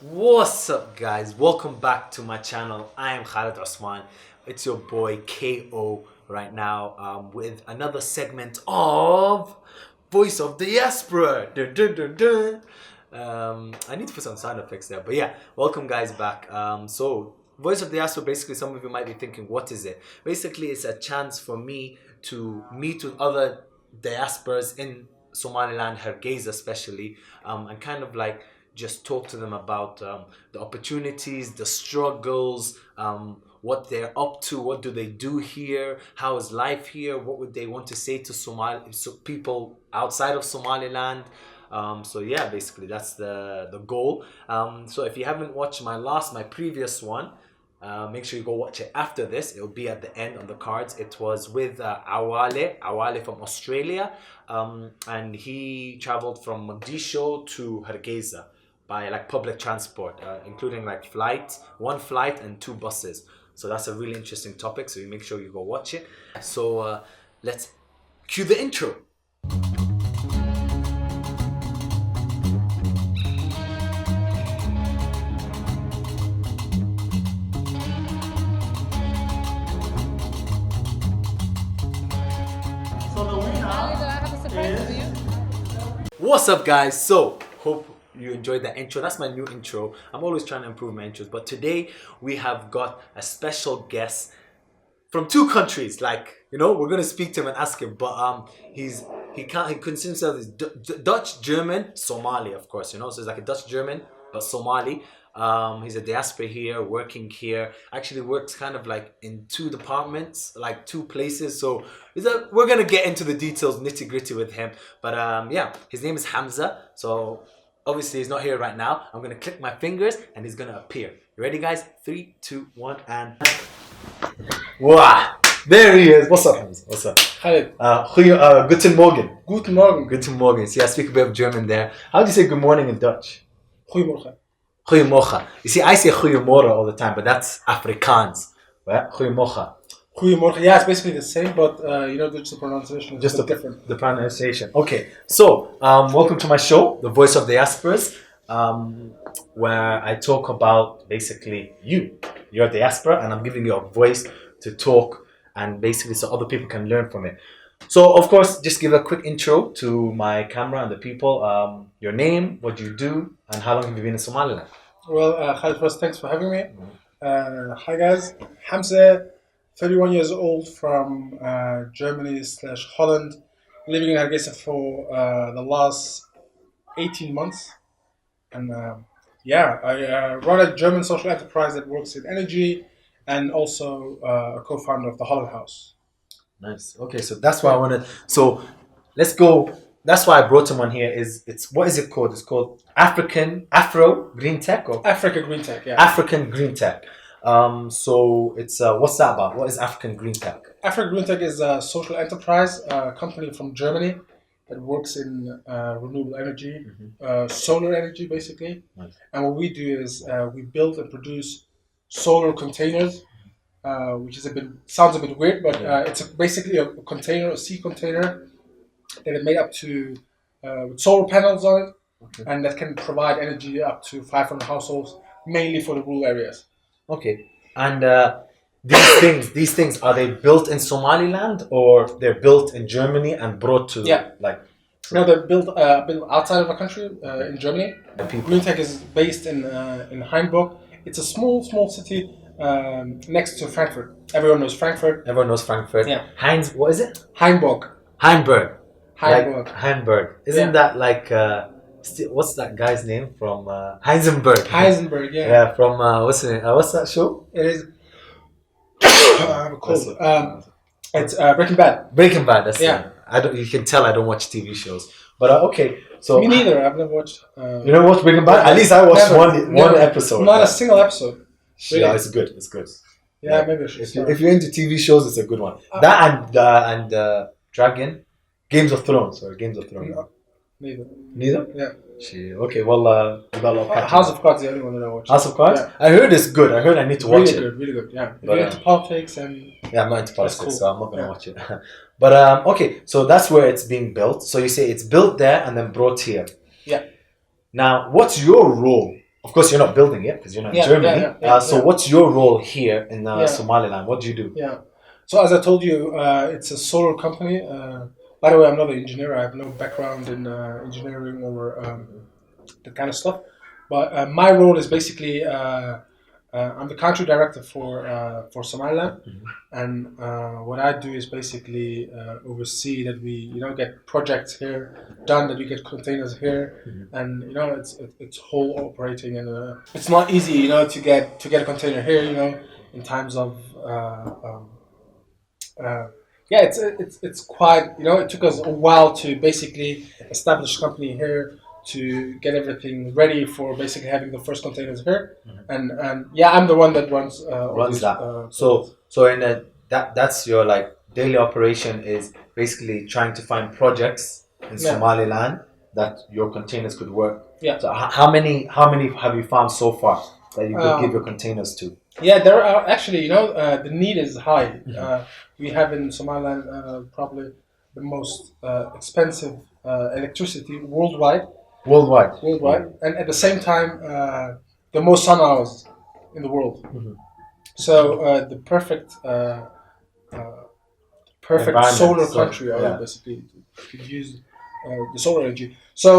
What's up, guys? Welcome back to my channel. I am Khalid Osman. It's your boy KO right now with another segment of Voice of the Diaspora. Dun, dun, dun, dun. I need to put some sound effects there, but yeah, welcome guys back. So Voice of the Diaspora, basically, some of you might be thinking, what is it? Basically, it's a chance for me to meet with other diasporas in Somaliland, Hargeisa especially, and kind of like just talk to them about the opportunities, the struggles, what they're up to, what do they do here, how is life here, what would they want to say to people outside of Somaliland. So yeah, basically that's the goal. So if you haven't watched my previous one, make sure you go watch it after this. It'll be at the end on the cards. It was with Awale from Australia, and he traveled from Mogadishu to Hargeisa by like public transport, including like one flight and 2 buses. So that's a really interesting topic. So you make sure you go watch it. So let's cue the intro. So the winner I have a surprise for you. What's up, guys? So hope you enjoyed that intro. That's my new intro. I'm always trying to improve my intros, but today we have got a special guest from 2 countries. Like, you know, we're gonna speak to him and ask him, but he considers himself as Dutch, German, Somali, of course, you know. So he's like a Dutch German but Somali. He's a diaspora here, working here. Actually works kind of like in 2 departments, like 2 places. So we're gonna get into the details, nitty gritty with him. But yeah, his name is Hamza. So obviously he's not here right now. I'm gonna click my fingers and he's gonna appear. You ready, guys? 3, 2, 1, and wow! There he is. What's up, Hamza? What's up? Khalid. Guten Morgen. Guten Morgen. Guten Morgen. See, I speak a bit of German there. How do you say good morning in Dutch? Goedemorgen. Goedemorgen. You see, I say goedemorgen all the time, but that's Afrikaans. Right? Goedemorgen. Goedemorgen. Yeah, it's basically the same, but just the pronunciation is Just just different. the pronunciation. Okay, so welcome to my show, The Voice of the Diasporas, where I talk about basically you're a diaspora, and I'm giving you a voice to talk, and basically so other people can learn from it. So of course, just give a quick intro to my camera and the people. Your name, what you do, and how long have you been in Somaliland? Well, Khalid, first, thanks for having me. Hi, guys. Hamza, 31 years old from Germany/Holland, living in Hargeisa for the last 18 months. And I run a German social enterprise that works in energy, and also a co-founder of the Holland House. Nice. Okay, so that's why I wanted. So let's go. That's why I brought him on here. What is it called? It's called Green Tec or Africa Green Tec, yeah. African Green Tec. So it's what's that about? What is African Green Tec? Africa Green Tec is a social enterprise, a company from Germany that works in renewable energy, solar energy basically. Nice. And what we do is we build and produce solar containers, which is sounds a bit weird, but it's basically a container, a sea container that is made up to with solar panels on it, and that can provide energy up to 500 households, mainly for the rural areas. Okay, and these things are they built in Somaliland or they're built in Germany and brought to No, they're built outside of the country in Germany. Green Tec is based in Hamburg. It's a small city next to Frankfurt. Everyone knows Frankfurt. Yeah. Heinz, what is it? Hamburg. Hamburg. Hamburg. Like Hamburg. Isn't that like what's that guy's name from Heisenberg? Heisenberg, yeah. Yeah, from what's that show? It is. It's Breaking Bad. Breaking Bad. That's Yeah. it. You can tell I don't watch TV shows, but okay. So Me neither. I've never watched. You never watched Breaking Bad? At least I watched one episode. Not a single episode. Really? Yeah, it's good. It's good. Yeah, maybe I should. If you're into TV shows, it's a good one. That and Dragon, Games of Thrones. No, neither. Neither? Yeah. Okay, well, we got a lot of House of Cards is the only one that I watched. House of Cards? Yeah. I heard it's good. I heard I need to watch it. Really good, yeah. If But, you're into politics and... Yeah, I'm not into politics, cool. so I'm not going to watch it. But, okay, so that's where it's being built. So you say it's built there and then brought here. Yeah. Now, what's your role of course, you're not building it because you're not in Yeah, Germany. yeah. What's your role here in Yeah. Somaliland? What do you do? Yeah. So as I told you, it's a solar company. By the way, I'm not an engineer. I have no background in engineering or that kind of stuff. But my role is basically I'm the country director for Somaliland, and what I do is basically oversee that we get projects here done, that we get containers here, and it's whole operating, and it's not easy to get a container here in times of yeah, it's quite it took us a while to basically establish a company here to get everything ready for basically having the first containers here, and yeah, I'm the one that runs that. So in that's your like daily operation is basically trying to find projects in Somaliland that your containers could work. Yeah. So how many have you found so far that you could give your containers to? Yeah, there are actually the need is high. We have in Somaliland probably the most expensive electricity worldwide. Worldwide. And at the same time, the most sun hours in the world. So the perfect solar country, basically, to use the solar energy. So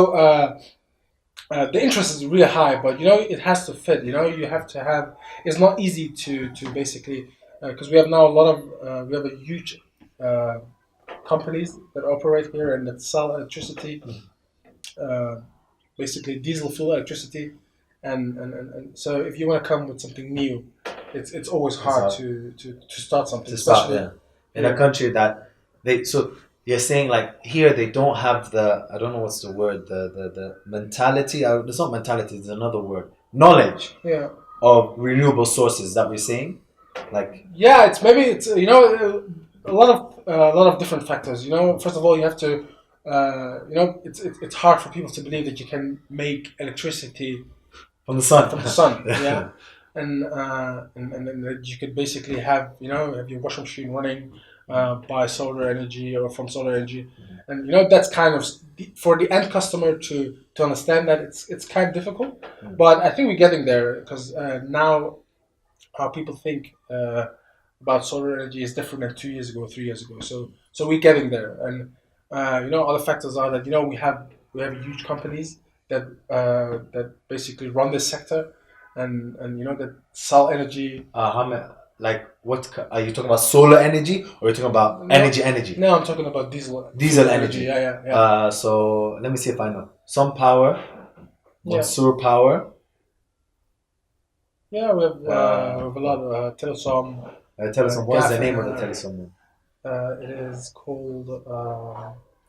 the interest is really high, but it has to fit. You have to have. It's not easy to basically because we have now we have a huge companies that operate here and that sell electricity. Basically diesel fuel electricity, and so if you want to come with something new, it's always hard to start something. In a country that you're saying like here they don't have I don't know what's the word, the mentality. It's not mentality. It's another word. Knowledge. Yeah. Of renewable sources that we're saying, like. Yeah, it's a lot of different factors. First of all, you have to. It's hard for people to believe that you can make electricity from the sun. Yeah, and that you could basically have have your washing machine running by solar energy or from solar energy, and that's kind of for the end customer to understand that it's kind of difficult, but I think we're getting there because now how people think about solar energy is different than 2 years ago, 3 years ago. So we're getting there, and. Other factors are that we have huge companies that basically run this sector, and that sell energy. Like what are you talking about? Solar energy, or are you talking about energy? No, I'm talking about diesel energy. Yeah. So let me see if I know. Some power, Mansur power. Yeah, we have a lot of Telesom. Telesom. What's the name of the Telesom? It is called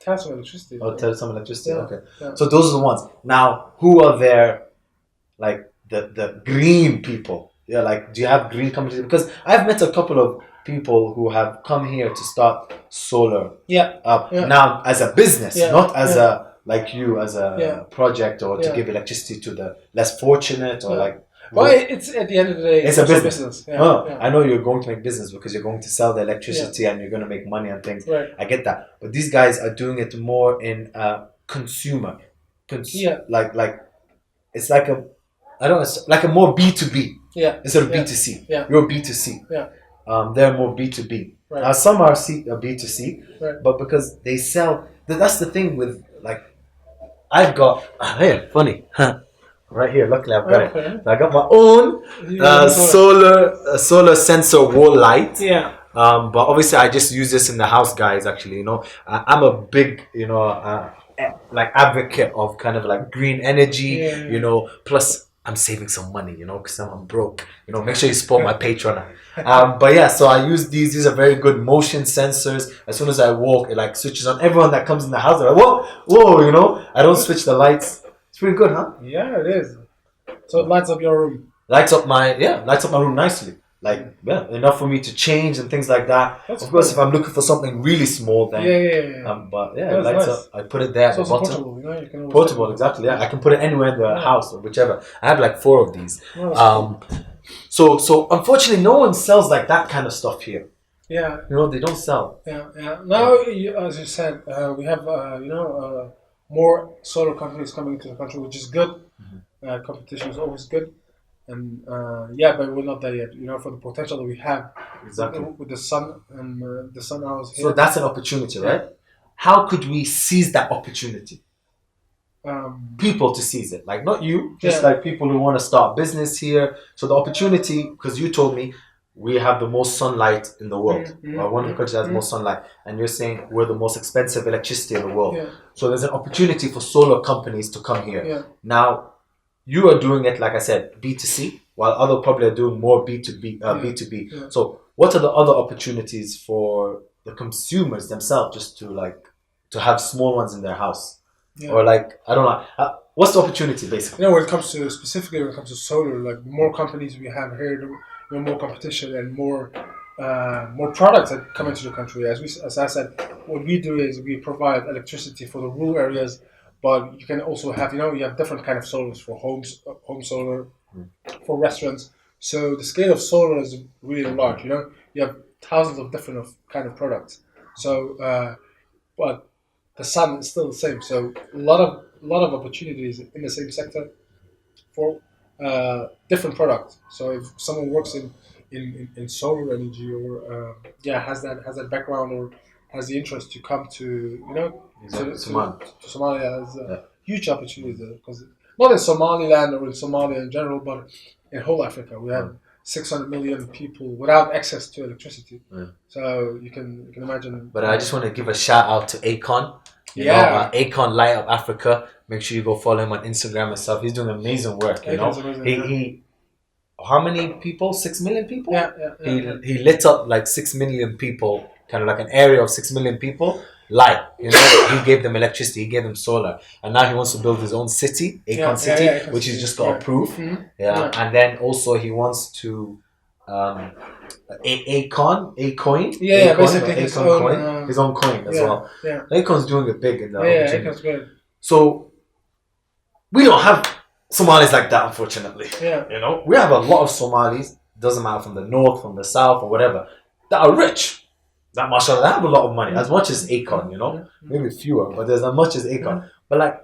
Telesom Electricity. Oh, Telesom Electricity. Yeah. Okay. Yeah. So those are the ones. Now, who are there? Like the green people. Yeah. Like, do you have green companies? Because I've met a couple of people who have come here to start solar. Yeah. Now as a business, not as as a project or to Yeah. give electricity to the less fortunate or like. Well, it's at the end of the day, it's a business. Yeah. I know you're going to make business because you're going to sell the electricity and you're going to make money and things. Right. I get that, but these guys are doing it more in consumer. Like it's like it's like a more B2B. Yeah. Instead of B2C. Yeah. You're B2C. Yeah. They're more B2B. Right. Now some are B2C, right. but because they sell. That's the thing with like. I've got funny. Right here, luckily I've got it. So I got my own solar sensor wall light. Yeah. But obviously I just use this in the house, guys. Actually, I'm a big, like advocate of kind of like green energy. Yeah. Plus I'm saving some money, because I'm broke. Make sure you support my Patreon. But yeah, so I use these. These are very good motion sensors. As soon as I walk, it like switches on. Everyone that comes in the house, they're like, whoa. I don't switch the lights. It's pretty good, huh? Yeah, it is. So it lights up your room. Lights up my room nicely. Like, enough for me to change and things like that. That's of course, cool. if I'm looking for something really small, then but it lights nice. up. I put it there at the bottom. Portable, you can Portable, exactly. Yeah, I can put it anywhere in the house or whichever. I have like 4 of these. Cool. So unfortunately, no one sells like that kind of stuff here. Yeah. They don't sell. Yeah. Now, as you said, we have more solar companies coming into the country, which is good. Competition is always good. And yeah, but we're not there yet. For the potential that we have Exactly. with the sun and the sun hours here. So that's an opportunity, right? How could we seize that opportunity? People to seize it, like not you, just like people who want to start business here. So the opportunity, because you told me we have the most sunlight in the world. One of the countries that has the most sunlight, and you're saying we're the most expensive electricity in the world. So there's an opportunity for solar companies to come here. Now, you are doing it, like I said, B2C, while other probably are doing more B2B. B2B. So what are the other opportunities for the consumers themselves, just to have small ones in their house? Or like, I don't know. What's the opportunity basically? When it comes to solar, like the more companies we have here, the more competition and more products that come into the country. As I said, what we do is we provide electricity for the rural areas, but you can also have, you have different kind of solars for homes, home solar, for restaurants. So the scale of solar is really large. You have thousands of different kind of products. So, but the sun is still the same. So a lot of opportunities in the same sector for different products. So if someone works in solar energy or has that background or has the interest to come to to Somalia, has a huge opportunity there, because not in Somaliland or in Somalia in general, but in whole Africa we have 600 million people without access to electricity. So you can imagine. But I just want to give a shout out to Akon. Akon Light Up Africa. Make sure you go follow him on Instagram and stuff. He's doing amazing work. Amazing, he how many people? 6 million people. He lit up like 6 million people, kind of like an area of 6 million people. Light, he gave them electricity, he gave them solar, and now he wants to build his own city, Akon City, which he's just got approved. And then also he wants to Acorn, basically his own coin as well. Acorn's doing it big in the Acorn's good. So we don't have Somalis like that, unfortunately. We have a lot of Somalis, doesn't matter from the north, from the south, or whatever, that are rich. That mashallah, they have a lot of money, as much as Akon, maybe fewer, but there's as much as Akon. But like,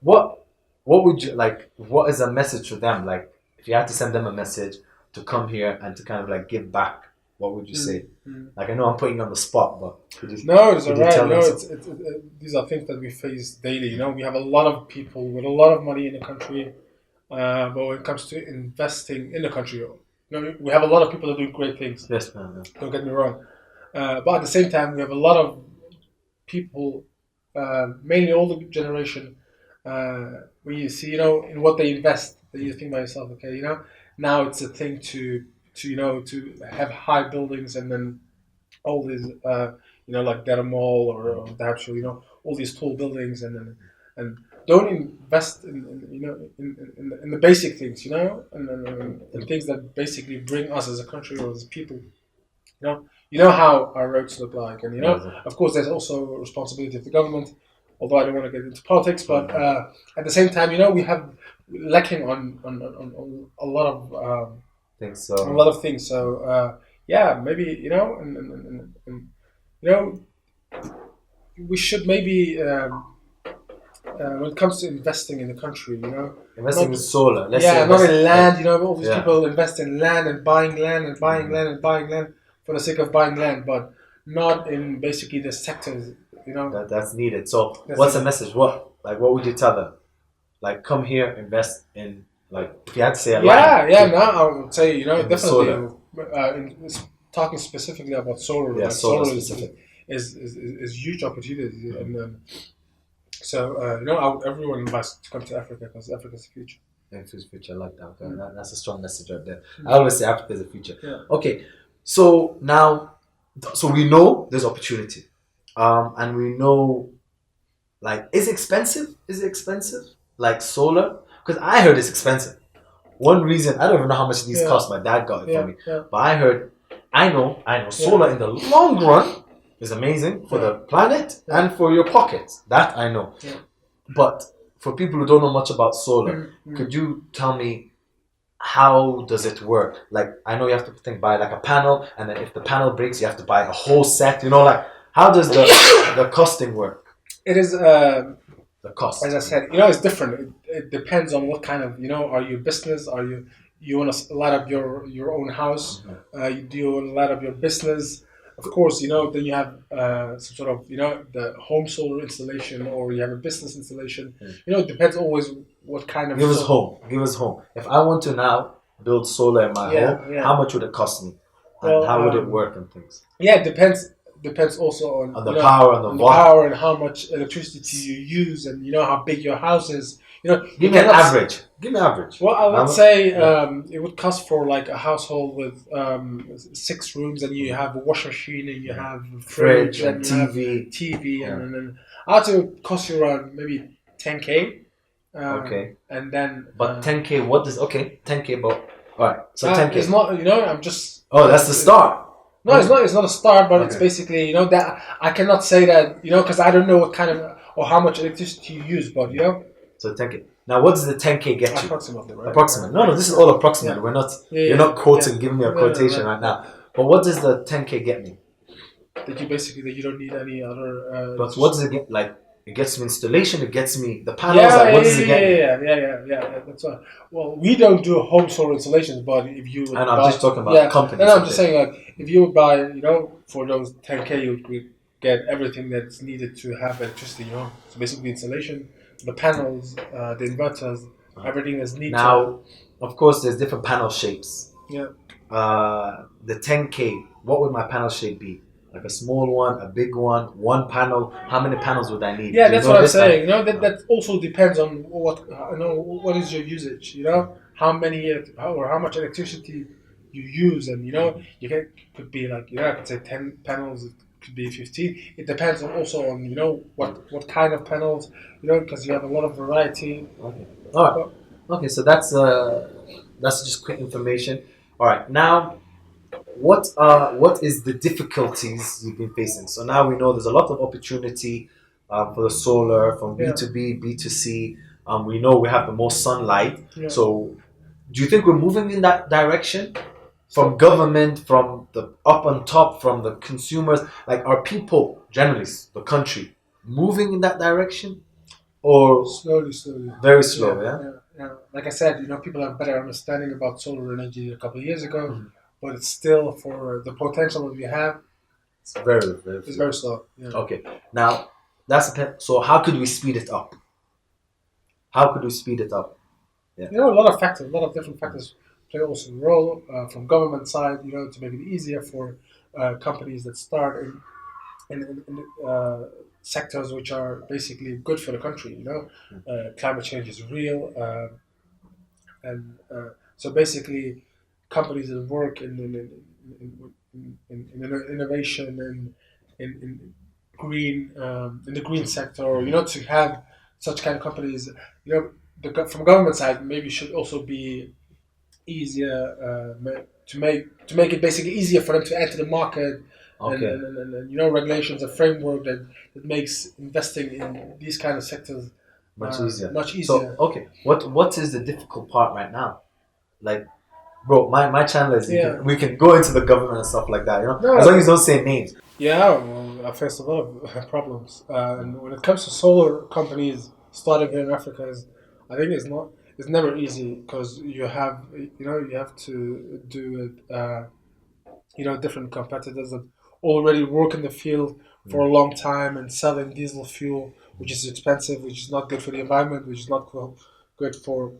what would you like? What is a message to them? Like, if you had to send them a message to come here and to kind of like give back, what would you say? Like, I know I'm putting you on the spot, but no, it's alright. These are things that we face daily. We have a lot of people with a lot of money in the country, but when it comes to investing in the country, we have a lot of people that do great things. Yes, man. Don't get me wrong. But at the same time, we have a lot of people, mainly older generation, where you see, in what they invest, that you think by yourself, okay, now it's a thing to have high buildings and then all these, like Data Mall or Dapsho, all these tall buildings and don't invest in the basic things, and things that basically bring us as a country or as people, how our roads look like, and of course there's also a responsibility of the government, although I don't want to get into politics, but at the same time, we have lacking on a lot of things. So maybe we should maybe when it comes to investing in the country, investing in solar. Not in land. All these people invest in land and buying land and buying land and buying land for the sake of buying land, but not in basically the sectors, that's needed. So what's the message? What would you tell them? Like, come here, invest in, like, if you had to say a line. Now I would say, definitely talking specifically about solar. Yeah, solar is huge opportunity, and I would everyone advise to come to Africa, because Africa's the future. Africa's the future, I like that. Okay. That's a strong message right there. I always say Africa is the future. Okay, so now, we know there's opportunity, and we know, like, is it expensive? Like solar? Because I heard it's expensive. One reason, I don't even know how much these cost. My dad got it for me, but I know solar in the long run is amazing for the planet and for your pockets. That I know. But for people who don't know much about solar, could you tell me, how does it work? Like, I know you have to buy like a panel, and then if the panel breaks, you have to buy a whole set. Like, how does the costing work? It is The cost. As I said, it's different. It depends on what kind of, are you a business? Are you want to light up your own house? You do a lot of your business. Of course, then you have some sort of, the home solar installation, or you have a business installation. It depends always what kind of. Give us home. Give us home. If I want to now build solar in my home, how much would it cost me? And how would it work and things? Yeah, it depends also on the power and the power and how much electricity you use, and how big your house is. Give me an average. Give me an average. Well, let's say it would cost for like a household with 6 rooms, and you have a washing machine, and you have a fridge, and you have TV, and then I'd say it would cost you around maybe 10K. Okay. And then. But 10K, what is 10K? But all right, so 10K. It's not. I'm just. Oh, that's the start. No, it's not. It's not a start, but it's basically that I cannot say that because I don't know what kind of or how much electricity you use, but So 10K. Now, what does the 10K get you? Approximately, right? Approximately. No, this is all approximate. We're not. You're not quoting. Giving me a quotation right now. But what does the 10K get me? That you don't need any other. But what does it get? Like, it gets me installation. It gets me the panels. What does it get me? Yeah. That's right. Well, we don't do home solar installations, but if you would and I'm just talking about companies. No, I'm just saying, like, if you would buy, for those 10K, you would get everything that's needed to have electricity. So basically, installation, the panels, the inverters, everything that's needed. Now, of course, there's different panel shapes. Yeah. The 10K. What would my panel shape be? Like a small one, a big one panel. How many panels would I need? Yeah, that's what I'm saying. That also depends on what is your usage. How many or how much electricity you use, and could be like I could say 10 panels. It could be 15. It depends also on what kind of panels. Because you have a lot of variety. Okay. All right. Okay, so that's just quick information. All right, now. What is the difficulties you've been facing? So now we know there's a lot of opportunity for the solar from B2B, B2C. We know we have the most sunlight. Yeah. So do you think we're moving in that direction? From government, from the up on top, from the consumers? Like, are people, generally, the country, moving in that direction? Or slowly. Very slow, yeah? Like I said, people have better understanding about solar energy a couple of years ago. Mm-hmm. But it's still, for the potential that we have, it's very slow. Yeah. Okay. Now, so how could we speed it up? How could we speed it up? Yeah. A lot of different factors play also a role from government side, to make it easier for companies that start in sectors which are basically good for the country. Climate change is real, and so basically, companies that work in innovation and in green in the green sector, to have such kind of companies, from government side, maybe should also be easier to make it basically easier for them to enter the market. Okay. And regulations, a framework that makes investing in these kind of sectors much easier. So okay, what is the difficult part right now? Like, bro, my channel is we can go into the government and stuff like that, No, as long as you don't say names. Yeah, well, I face a lot of problems, and when it comes to solar companies starting here in Africa, I think it's never easy, because you have to do it. Different competitors that already work in the field for a long time and selling diesel fuel, which is expensive, which is not good for the environment, which is not good for.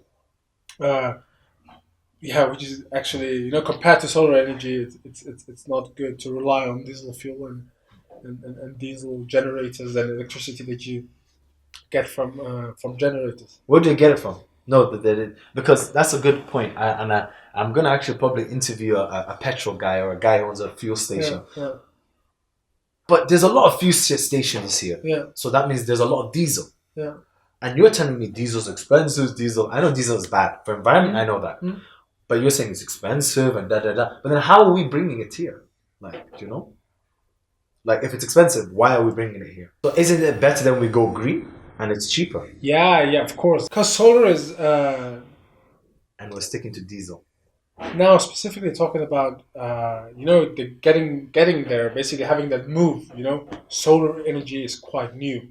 Which is actually, compared to solar energy, it's not good to rely on diesel fuel and diesel generators and electricity that you get from generators. Where do you get it from? No, because that's a good point. I'm gonna actually probably interview a petrol guy or a guy who owns a fuel station. Yeah. But there's a lot of fuel stations here. Yeah. So that means there's a lot of diesel. Yeah. And you're telling me diesel's expensive. I know diesel is bad for environment. I know that. Mm-hmm. But you're saying it's expensive and But then how are we bringing it here? Like, Like, if it's expensive, why are we bringing it here? So isn't it better than we go green and it's cheaper? Yeah, of course. Because solar is... And we're sticking to diesel. Now, specifically talking about, the getting there, basically having that move, solar energy is quite new,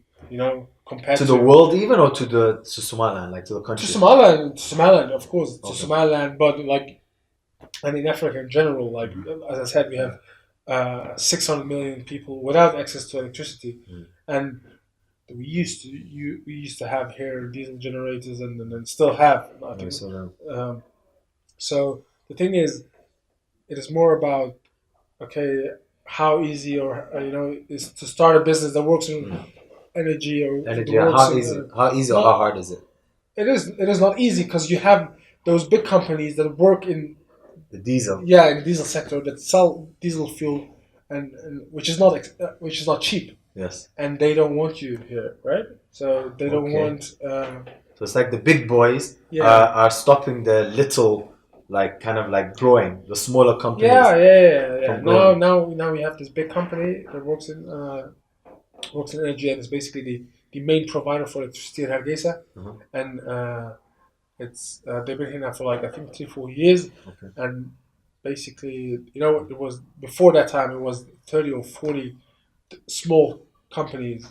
compared to the world even, or to Somaliland, like to the country? to Somaliland, of course, to Okay. Somaliland, but like, and in Africa in general, like as I said, we have 600 million people without access to electricity, and we used to have here diesel generators, and still have. I think. So the thing is, it is more about okay, how easy or is to start a business that works in energy or Energy. that works How in, easy? How easy or how hard is it? It is not easy because you have those big companies that work in The diesel. in the diesel sector that sell diesel fuel and which is not cheap, Yes. and they don't want you here, right? So they don't want. So it's like the big boys are stopping the little, like kind of like growing the smaller companies. Yeah. Now we have this big company that works in energy, and it's basically the main provider for electricity in Hargeisa, and it's they've been here now for like I think 3-4 years, and basically it was before that time it was 30 or 40 small companies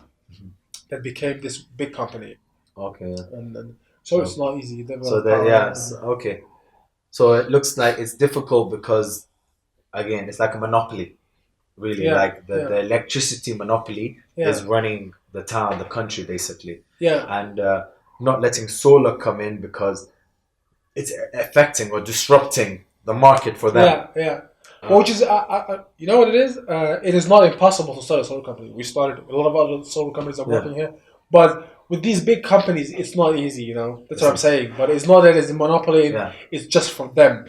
that became this big company. Okay. And so it's not easy. So okay. So it looks like it's difficult because again it's like a monopoly. Really, like the electricity monopoly is running the town, the country, basically. Yeah. And not letting solar come in because it's affecting or disrupting the market for them. Yeah. Which is, you know what it is? It is not impossible to start a solar company. We started, a lot of other solar companies are working here. But with these big companies, it's not easy, That's what I'm saying. But it's not that it's a monopoly, it's just for them.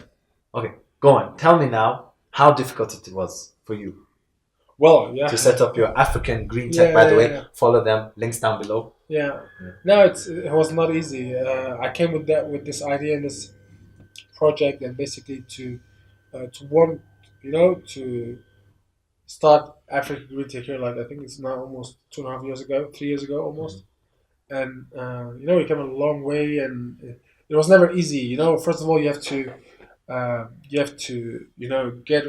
Okay, go on. Tell me now how difficult it was for you. Well, to set up your African Green Tec, by the way. Follow them, links down below. No, it was not easy. I came with this idea and this project, and basically to start African Green Tec here. Like I think it's now almost 2.5 years ago, 3 years ago almost, and we came a long way, and it was never easy. First of all, you have to get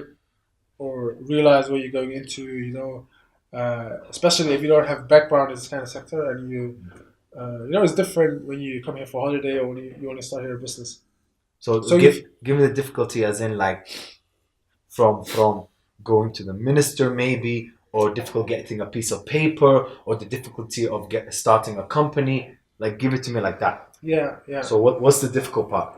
or realize what you're going into, especially if you don't have background in this kind of sector, and it's different when you come here for holiday or when you want to start here a business. So give me the difficulty as in like from going to the minister maybe, or difficult getting a piece of paper, or the difficulty of starting a company. Like give it to me like that. Yeah. So what's the difficult part?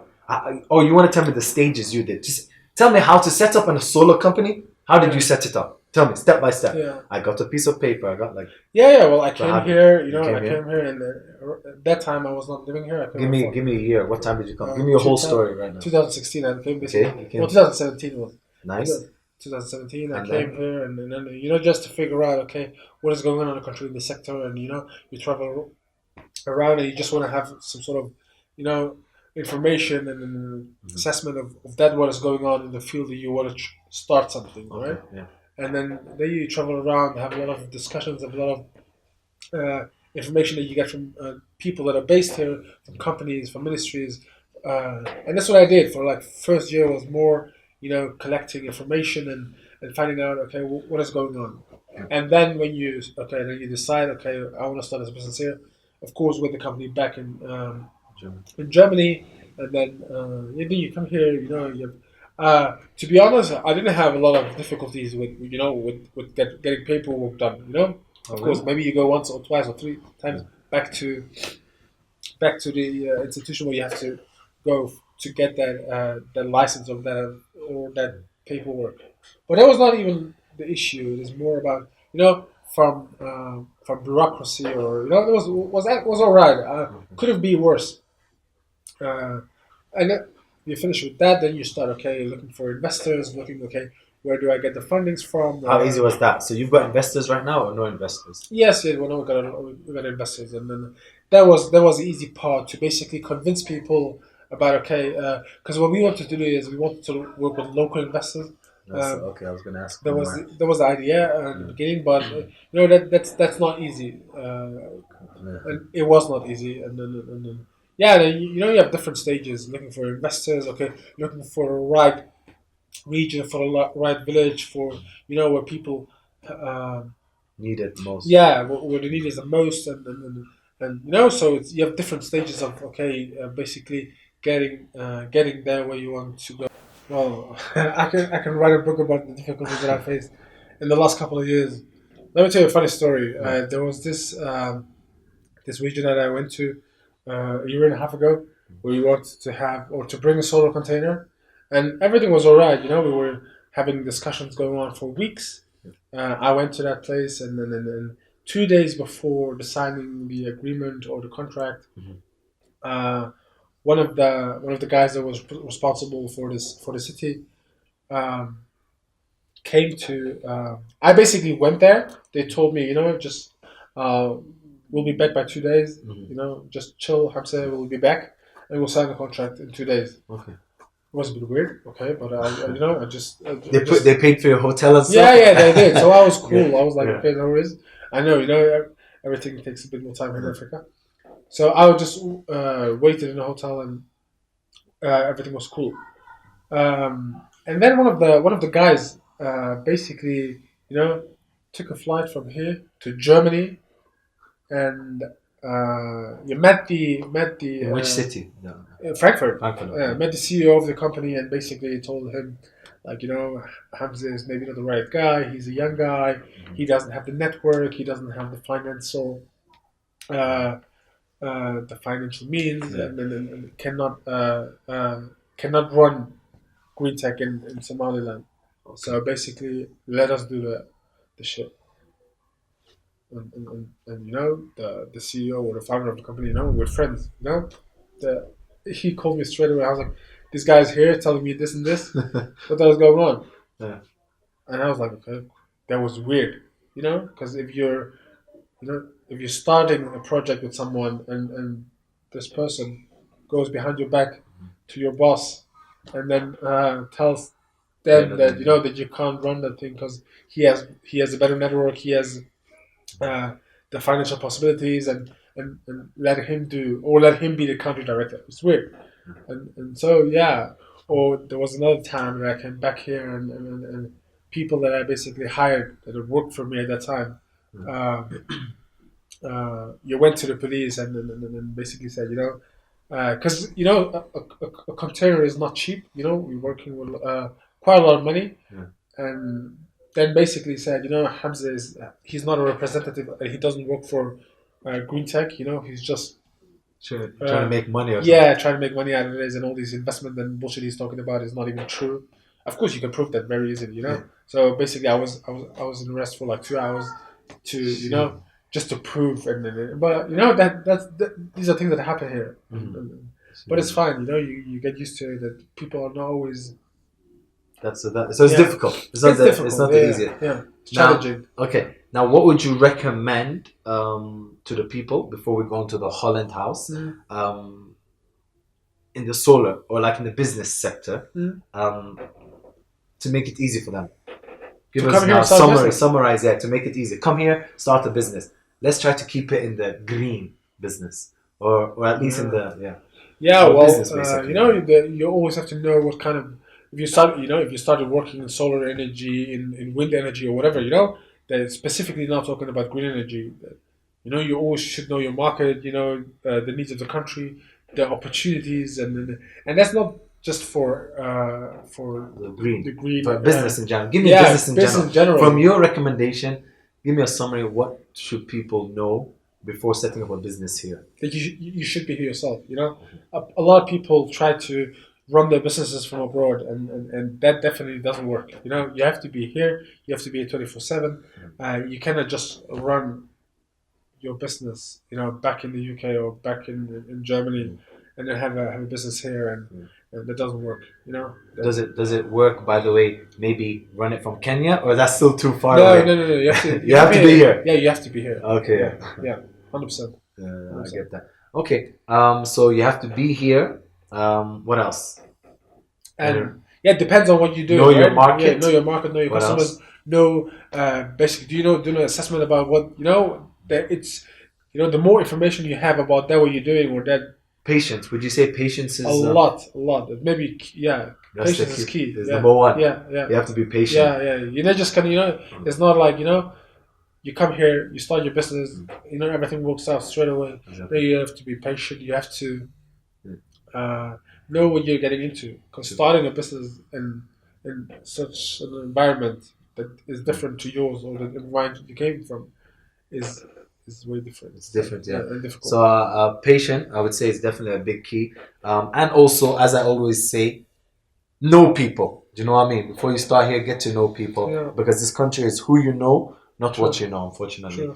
You want to tell me the stages you did? Just tell me how to set up a solar company. How did you set it up? Tell me step by step. Yeah. I got a piece of paper. I got like. Well, I came here. I came here, and at that time I was not living here. Give me a year. What time did you come? Give me your whole story right now. 2016. I came basically. Well, 2017 was. Nice. 2017. I came here, and then just to figure out what is going on in the country in the sector, and you travel around and you just want to have some sort of information and assessment of that what is going on in the field that you want to start something, right? Yeah. And then you travel around, have a lot of discussions, have a lot of information that you get from people that are based here, from companies, from ministries, and that's what I did for first year was more collecting information and finding out what is going on, and then when you decide I want to start this business here, of course with the company back in Germany, and then you come here, to be honest, I didn't have a lot of difficulties with getting paperwork done. Of course, maybe you go once or twice or 3 times back to the institution where you have to go to get that license or that paperwork. But that was not even the issue. It is more about from bureaucracy, or it was all right. Could have been worse. And then you finish with that, then you start looking for investors, where do I get the fundings from? How easy was that? So you've got investors right now, or no investors? Yes, we got investors, and then that was the easy part, to basically convince people about because what we wanted to do is we wanted to work with local investors. I was going to ask. That was the idea in the beginning, but that's not easy, and it was not easy, and then you have different stages, looking for investors, looking for the right region, for the right village, for where people need it most. Yeah, where the need is the most, and and so you have different stages of basically getting there where you want to go. Well, I can write a book about the difficulties that I faced in the last couple of years. Let me tell you a funny story. There was this region that I went to a year and a half ago, where we wanted to have or to bring a solar container, and everything was all right. We were having discussions going on for weeks. I went to that place, and then 2 days before the signing the agreement or the contract, uh, one of the guys that was responsible for the city um, came to. I basically went there. They told me, just uh, we'll be back by 2 days. Just chill, Hamza. We'll be back, and we'll sign the contract in 2 days. Okay. It was a bit weird, okay, but I just They paid for your hotel and stuff. yeah, they did. So I was cool. Yeah. I was like, Yeah. okay, no worries. I know, everything takes a bit more time in Africa. So I was just waited in a hotel, and everything was cool. And then one of the guys basically, took a flight from here to Germany, and you met the In which city? No. Frankfurt. Frankfurt. Okay. Met the CEO of the company and basically told him, like, Hamza is maybe not the right guy. He's a young guy. He doesn't have the network. He doesn't have the financial means, Yeah. and cannot run Green Tech in Somaliland. Okay. So basically, let us do the shit. And the CEO or the founder of the company, we're friends. He called me straight away. I was like, this guy's here telling me this and this. What the hell's going on? Yeah. And I was like, okay, that was weird. Because if you're starting a project with someone, and this person goes behind your back to your boss, and then tells them that that you can't run that thing because he has a better network, he has the financial possibilities, and let him be the country director. It's weird. And so yeah. Or there was another time where I came back here, and people that I basically hired that had worked for me at that time, you went to the police and basically said, because a container is not cheap. We're working with quite a lot of money, and then basically said, Hamza he's not a representative. He doesn't work for Green Tech. He's just Trying to make money or trying to make money out of it, and all these investment and bullshit he's talking about is not even true. Of course, you can prove that very easily. So basically, I was in arrest for like 2 hours to just to prove, but these are things that happen here. But it's fine. You get used to it. That people are not always. So it's difficult. It's not the easiest. Yeah, it's challenging. Okay. Now, what would you recommend to the people before we go into the Holland House in the solar or like in the business sector to make it easy for them? Give us now summarize that to make it easy. Come here, start a business. Let's try to keep it in the green business, or at least in the business, basically. You always have to know what kind of if you started working in solar energy, in wind energy or whatever, that specifically not talking about green energy. You always should know your market. The needs of the country, the opportunities, and that's not just for the green for business in general. Give me business in general. From your recommendation, give me a summary of what should people know before setting up a business here. That you should be here yourself. A lot of people try to run their businesses from abroad, and that definitely doesn't work. You have to be here. You have to be 24/7. You cannot just run your business, back in the UK or back in Germany, and then have a business here, and that doesn't work. Does it work? By the way, maybe run it from Kenya, or that's still too far away? No. You have to. You have to be here. Yeah, you have to be here. Okay. Yeah. 100%. I get that. Okay. So you have to be here. What else? And it depends on what you do. Know your market. Yeah, know your market. Know your What customers. else? Know basically. Do an assessment about what that it's. The more information you have about that, what you're doing, or that. Patience. Would you say patience is a lot? Maybe patience is key. Is number one. Yeah. You have to be patient. Yeah. You're not just gonna. It's not like you come here, you start your business, everything works out straight away. Exactly. Then you have to be patient. You have to know what you're getting into. Because starting a business in such an environment that is different to yours or the environment you came from is way different. It's different, yeah. And difficult. So patient, I would say, is definitely a big key. And also, as I always say, know people. Do you know what I mean? Before you start here, get to know people because this country is who you know, not what you know. Unfortunately. Sure.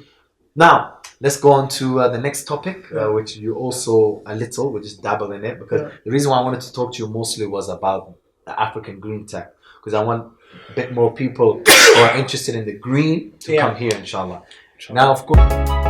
Now let's go on to the next topic, which you also we just dabble in it because the reason why I wanted to talk to you mostly was about the African Green Tech because I want a bit more people who are interested in the green to come here, inshallah. Now, of course.